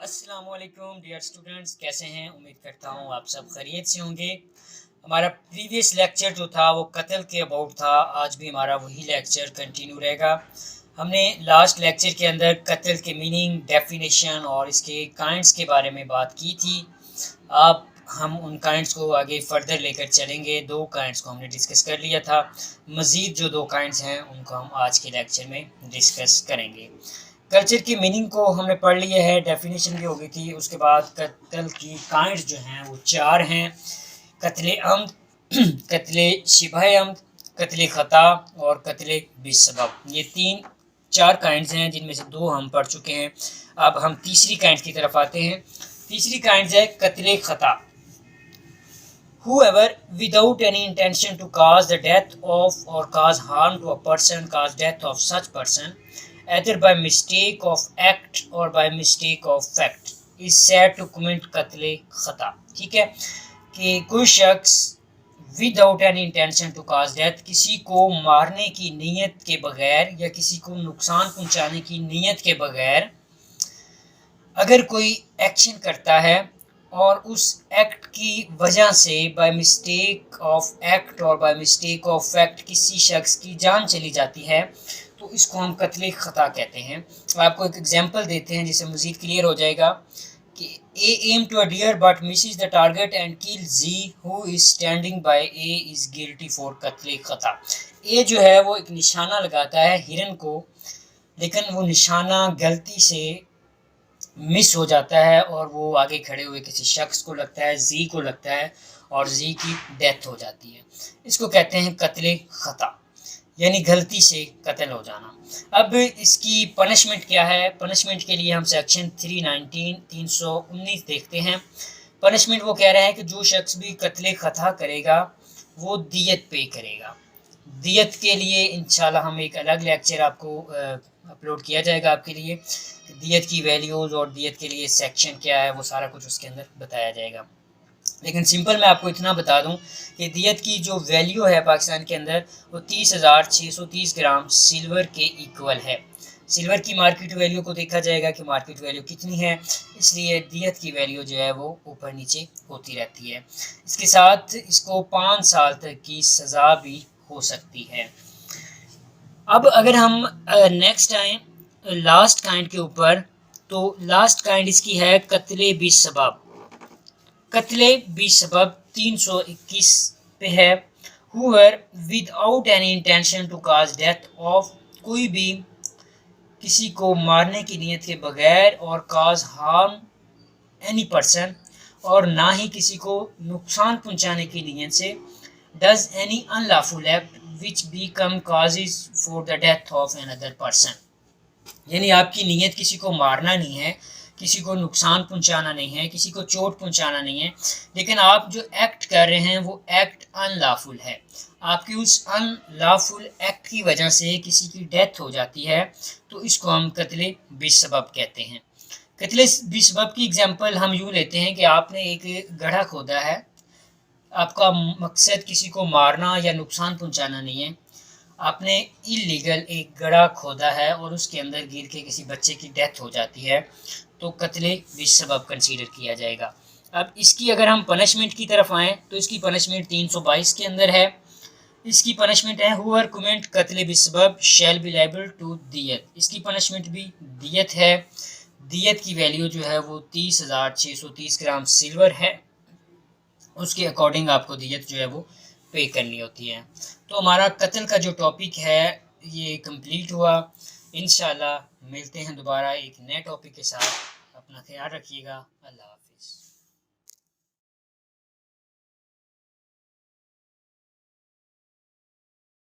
अस्सलाम वालेकुम dear students, कैसे हैं? उम्मीद करता हूँ आप सब खैरियत से होंगे। हमारा प्रीवियस लेक्चर जो था वो कत्ल के अबाउट था। आज भी हमारा वही लेक्चर कंटिन्यू रहेगा। हमने लास्ट लेक्चर के अंदर कत्ल के मीनिंग, डेफिनेशन और इसके काइंड्स के बारे में बात की थी। अब हम उन काइंड्स को आगे फर्दर लेकर चलेंगे। दो काइंड्स को हमने डिस्कस कर लिया था, मज़ीद जो दो काइंड्स हैं उनको हम आज के लेक्चर में डिस्कस करेंगे। कल्चर की मीनिंग को हमने पढ़ लिया है, डेफिनेशन भी हो गई थी। उसके बाद कत्ल की काइंड्स जो हैं वो चार हैं: कत्ल अम्द, कत्ल शिबह अम्द, कत्ल ख़ता और कत्ल बिसबब। ये चार काइंड्स हैं जिनमें से दो हम पढ़ चुके हैं। अब हम तीसरी काइंड की तरफ आते हैं। तीसरी काइंड है कत्ल ख़ता। Whoever without any intention to cause the death of or cause harm to a person, cause death of such person either by mistake of act or by mistake of fact is said to commit कत्ल खता। ठीक है कि कोई शख्स without any intention to cause death, किसी को मारने की नीयत के बगैर या किसी को नुकसान पहुंचाने की नीयत के बगैर अगर कोई एक्शन करता है और उस एक्ट की वजह से बाय मिस्टेक ऑफ एक्ट और बाय मिस्टेक ऑफ फैक्ट किसी शख्स की जान चली जाती है, तो इसको हम कत्ल ख़ता कहते हैं। आपको एक एग्जांपल देते हैं जिससे मज़ीद क्लियर हो जाएगा कि A aim to a deer but misses the target and kill G who is standing by A is guilty for कत्ल ख़ता। ए जो है वो एक निशाना लगाता है हिरन को, लेकिन वो निशाना गलती से मिस हो जाता है और वो आगे खड़े हुए किसी शख्स को लगता है, जी को लगता है, और जी की डेथ हो जाती है। इसको कहते हैं कत्ल ख़ता, यानी गलती से कत्ल हो जाना। अब इसकी पनिशमेंट क्या है? पनिशमेंट के लिए हम सेक्शन 319 देखते हैं। पनिशमेंट वो कह रहा है कि जो शख्स भी कत्ल ख़ता करेगा वो दियत पे करेगा। दियत के लिए इंशाल्लाह हम एक अलग लेक्चर आपको अपलोड किया जाएगा आपके लिए। दियत की वैल्यूज़ और दियत के लिए सेक्शन क्या है वो सारा कुछ उसके अंदर बताया जाएगा। लेकिन सिंपल मैं आपको इतना बता दूं कि दियत की जो वैल्यू है पाकिस्तान के अंदर वो 30,630 ग्राम सिल्वर के इक्वल है। सिल्वर की मार्केट वैल्यू को देखा जाएगा कि मार्केट वैल्यू कितनी है, इसलिए दियत की वैल्यू जो है वो ऊपर नीचे होती रहती है। इसके साथ इसको 5 साल तक की सज़ा भी हो सकती है। अब अगर हम नेक्स्ट आए लास्ट काइंड के ऊपर, तो लास्ट काइंड इसकी है कत्ल बिसबब। कत्ल बिसबब 321 पे है। Whoever without any intention to cause death of, कोई भी किसी को मारने की नीयत के बगैर, और काज हार्म एनी पर्सन, और ना ही किसी को नुकसान पहुंचाने की नीयत से, does any unlawful act which become causes for the death of another person. यानी आपकी नीयत किसी को मारना नहीं है, किसी को नुकसान पहुंचाना नहीं है, किसी को चोट पहुंचाना नहीं है, लेकिन आप जो एक्ट कर रहे हैं वो एक्ट अनलॉफुल है। आपकी उस अनलॉफुल एक्ट की वजह से किसी की डेथ हो जाती है, तो इसको हम कत्ल बिसबब कहते हैं। कत्ल बिसबब की एग्जांपल हम यूँ लेते हैं कि आपने एक गड्ढा खोदा है। आपका मकसद किसी को मारना या नुकसान पहुंचाना नहीं है। आपने इलीगल एक गड्ढा खोदा है और उसके अंदर गिर के किसी बच्चे की डेथ हो जाती है, तो कत्ल बिसबब कंसीडर किया जाएगा। अब इसकी अगर हम पनिशमेंट की तरफ आएँ तो इसकी पनिशमेंट 322 के अंदर है। इसकी पनिशमेंट है हुअर कमिट कत्ल बिसबब शैल बी लायबल टू दियत। इसकी पनिशमेंट भी दियत है। दियत की वैल्यू जो है वो 30,630 ग्राम सिल्वर है। उसके अकॉर्डिंग आपको दियत जो है वो पे करनी होती है। तो हमारा कत्ल का जो टॉपिक है ये कंप्लीट हुआ। इंशाल्लाह मिलते हैं दोबारा एक नए टॉपिक के साथ। अपना ख्याल रखिएगा। अल्लाह हाफिज़।